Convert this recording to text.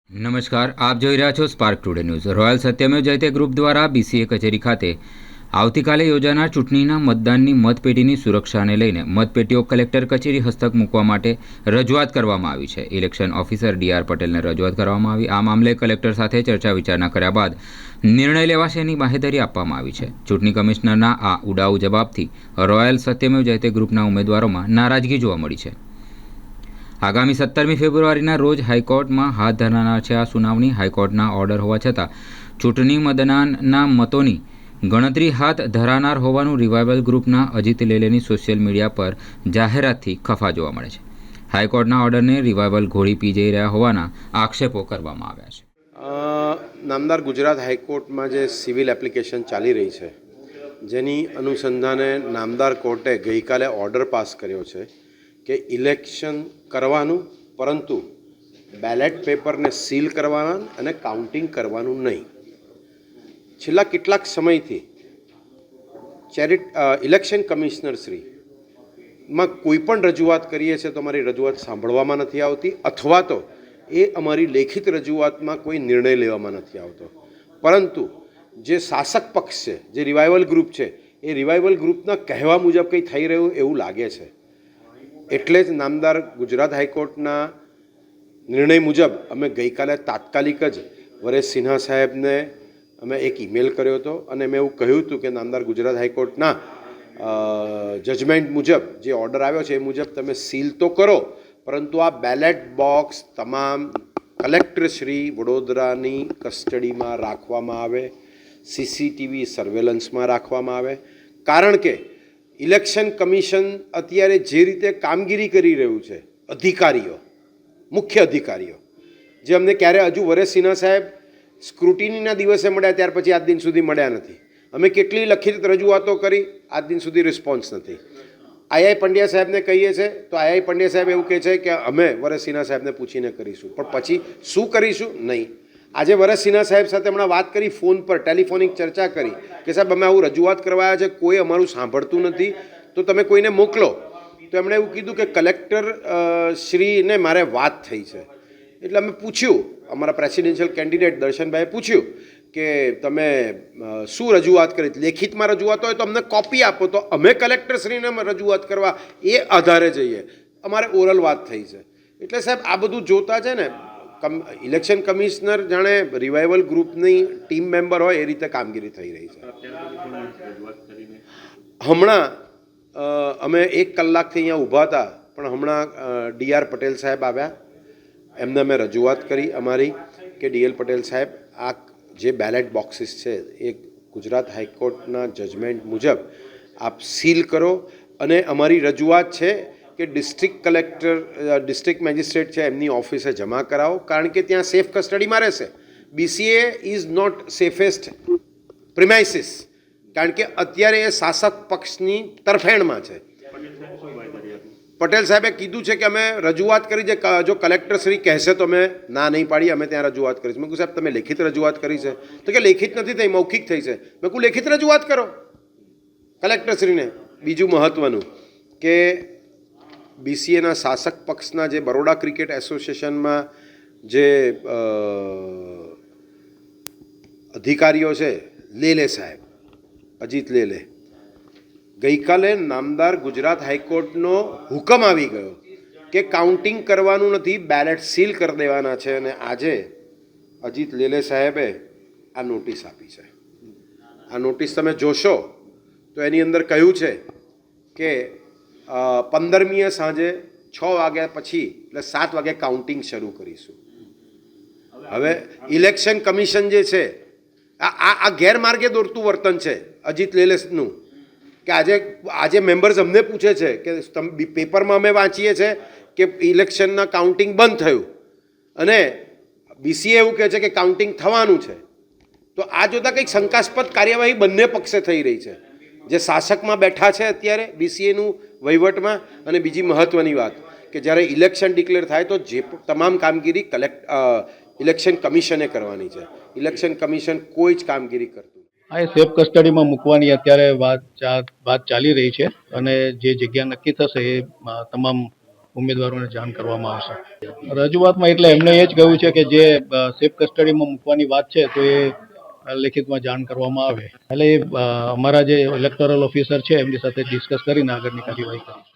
નમસ્કાર, આપ જોઈ રહ્યા છો Spark Today News. Royal Satyamev Jayate Group દ્વારા બીસીએ કચેરી ખાતે આવતીકાલે યોજાનાર ચૂંટણીના મતદાનની મતપેટીની સુરક્ષાને લઈને મતપેટીઓ કલેક્ટર કચેરી હસ્તક મૂકવા માટે રજૂઆત કરવામાં આવી છે. Election officer D R. પટેલને રજૂઆત કરવામાં આવી. આ મામલે કલેક્ટર સાથે ચર્ચા વિચારણા કર્યા બાદ નિર્ણય લેવાશેની બાહેધરી આપવામાં આવી છે. ચૂંટણી કમિશનરના આ ઉડાઉ જવાબથી રોયલ સત્યમેવ જયતે ગ્રુપના ઉમેદવારોમાં નારાજગી જોવા મળી છે. આગામી 17મી ફેબ્રુઆરીના રોજ હાઈકોર્ટમાં હાથ ધરાનાર છે આ સુનાવણી. હાઈકોર્ટના ઓર્ડર હોવા છતાં ચૂંટણી મતદાનના મતોની ગણતરી હાથ ધરાનાર હોવાનું રિવાઇવલ ગ્રુપના અજીત લેલેની સોશિયલ મીડિયા પર જાહેરાતથી ખફા જોવા મળે છે. હાઈકોર્ટના ઓર્ડરને રિવાઇવલ ઘોડી પી જઈ રહ્યા હોવાના આક્ષેપો કરવામાં આવ્યા છે. નામદાર ગુજરાત હાઈકોર્ટમાં જે સિવિલ એપ્લિકેશન ચાલી રહી છે, જેની અનુસંધાને નામદાર કોર્ટે ગઈકાલે ઓર્ડર પાસ કર્યો છે કે ઇલેક્શન કરવાનું, પરંતુ બેલેટ પેપરને સીલ કરવાના અને કાઉન્ટિંગ કરવાનું નહીં. છેલ્લા કેટલાક સમયથી ઇલેક્શન કમિશનર શ્રીમાં કોઈ પણ રજૂઆત કરીએ છીએ તો અમારી રજૂઆત સાંભળવામાં નથી આવતી, અથવા તો એ અમારી લેખિત રજૂઆતમાં કોઈ નિર્ણય લેવામાં નથી આવતો. પરંતુ જે શાસક પક્ષ છે, જે રિવાઇવલ ગ્રુપ છે, એ રિવાઇવલ ગ્રુપના કહેવા મુજબ કંઈ થઈ રહ્યું એવું લાગે છે. એટલે જ નામદાર ગુજરાત હાઈકોર્ટના નિર્ણય મુજબ અમે ગઈકાલે તાત્કાલિક જ વરેશ સિન્હા સાહેબને અમે એક ઈમેલ કર્યો હતો અને મેં એવું કહ્યું હતું કે નામદાર ગુજરાત હાઈકોર્ટના જજમેન્ટ મુજબ જે ઓર્ડર આવ્યો છે એ મુજબ તમે સીલ તો કરો, પરંતુ આ બેલેટ બોક્સ તમામ કલેક્ટરશ્રી વડોદરાની કસ્ટડીમાં રાખવામાં આવે, સીસીટીવી સર્વેલન્સમાં રાખવામાં આવે. કારણ કે ઇલેક્શન કમિશન અત્યારે જે રીતે કામગીરી કરી રહ્યું છે, અધિકારીઓ, મુખ્ય અધિકારીઓ, જે અમને ક્યારે હજુ વરેશ સિન્હા સાહેબ સ્ક્રુટિનીના દિવસે મળ્યા ત્યાર પછી આજ દિન સુધી મળ્યા નથી. અમે કેટલી લખિત રજૂઆતો કરી, આજ દિન સુધી રિસ્પોન્સ નથી. આઈ પંડ્યા સાહેબને કહીએ છીએ તો આઈ પંડ્યા સાહેબ એવું કહે છે કે અમે વરેશ સિન્હા સાહેબને પૂછીને કરીશું, પણ પછી શું કરીશું નહીં. આજે વરેશ સિન્હા સાહેબ સાથે હમણાં વાત કરી, ફોન પર ટેલિફોનિક ચર્ચા કરી કે સાહેબ અમે આવું રજૂઆત કરવા આવ્યા છે, કોઈ અમારું સાંભળતું નથી, તો તમે કોઈને મોકલો. તો એમણે એવું કીધું કે કલેક્ટર શ્રીને મારે વાત થઈ છે. એટલે અમે પૂછ્યું, અમારા પ્રેસિડેન્શિયલ કેન્ડિડેટ દર્શનભાઈએ પૂછ્યું કે તમે શું રજૂઆત કરી, લેખિતમાં રજૂઆત હોય તો અમને કોપી આપો, તો અમે કલેક્ટરશ્રીને રજૂઆત કરવા એ આધારે જઈએ. અમારે ઓરલ વાત થઈ છે. એટલે સાહેબ આ બધું જોતા છે ને, ઇલેક્શન કમિશનર જાણે રિવાઇવલ ગ્રુપની ટીમ મેમ્બર હોય એ રીતે કામગીરી થઈ રહી છે. હમણાં અમે 1 કલાકથી અહીંયા ઊભા હતા, પણ હમણાં ડી.આર. પટેલ સાહેબ આવ્યા, એમને અમે રજૂઆત કરી અમારી કે ડી.એલ. પટેલ સાહેબ, આ જે બેલેટ બોક્સીસ છે એ ગુજરાત હાઈકોર્ટના જજમેન્ટ મુજબ આપ સીલ કરો, અને અમારી રજૂઆત છે કે ડિસ્ટ્રિક્ટ કલેક્ટર, ડિસ્ટ્રિક્ટ મેજિસ્ટ્રેટ છે એમની ઓફિસે જમા કરાવો, કારણ કે ત્યાં સેફ કસ્ટડીમાં રહેશે. BCA is not safest premises, કારણ કે અત્યારે એ શાસક પક્ષની તરફેણમાં છે. પટેલ સાહેબે કીધું છે કે અમે રજૂઆત કરી છે, જો કલેક્ટરશ્રી કહેશે તો અમે ના નહીં પાડી, અમે ત્યાં રજૂઆત કરીશું. મેં કહ્યું સાહેબ તમે લેખિત રજૂઆત કરી છે? તો કે લેખિત નથી થઈ, મૌખિક થઈ છે. મેં કહું લેખિત રજૂઆત કરો કલેક્ટરશ્રીને. બીજું મહત્ત્વનું કે બીસીએના શાસક પક્ષના જે બરોડા ક્રિકેટ એસોસિએશનમાં જે અધિકારીઓ છે, લેલે સાહેબ, અજીત લેલે, ગઈકાલે નામદાર ગુજરાત હાઈકોર્ટનો હુકમ આવી ગયો કે કાઉન્ટિંગ કરવાનું નથી, બેલેટ સીલ કરી દેવાના છે. અને આજે અજીત લેલે સાહેબે આ નોટિસ આપી છે. આ નોટિસ તમે જોશો તો એની અંદર કહ્યું છે કે 15મીએ સાંજે 6 વાગ્યા પછી એટલે 7 વાગે કાઉન્ટિંગ શરૂ કરીશું. હવે ઇલેક્શન કમિશન જે છે આ ગેરમાર્ગે દોરતું વર્તન છે અજીત લેલેનું, કે આજે મેમ્બર્સ અમને પૂછે છે કે પેપરમાં અમે વાંચીએ છીએ કે ઇલેક્શનના કાઉન્ટિંગ બંધ થયું, અને બીસીએ એવું કહે છે કે કાઉન્ટિંગ થવાનું છે. તો આ જોતાં કંઈક શંકાસ્પદ કાર્યવાહી બંને પક્ષે થઈ રહી છે, જે શાસકમાં બેઠા છે અત્યારે બીસીએનું વહીવટમાં. અને બીજી મહત્ત્વની વાત કે જ્યારે ઇલેક્શન ડિક્લેર થાય તો જે તમામ કામગીરી ઇલેક્શન કમિશને કરવાની છે. ઇલેક્શન કમિશન કોઈ જ કામગીરી કરતું. આ સેફ કસ્ટડીમાં મૂકવાની અત્યારે વાત ચાલી રહી છે, અને જે જગ્યા નક્કી થશે એ તમામ ઉમેદવારોને જાણ કરવામાં આવશે. રજૂઆતમાં એટલે એમને એ જ કહ્યું છે કે જે સેફ કસ્ટડીમાં મૂકવાની વાત છે તો એ લેખિતમાં જાણ કરવામાં આવે. એટલે અમારા જે ઇલેક્ટોરલ ઓફિસર છે એમની સાથે ડિસ્કસ કરીને આગળની કાર્યવાહી કરી.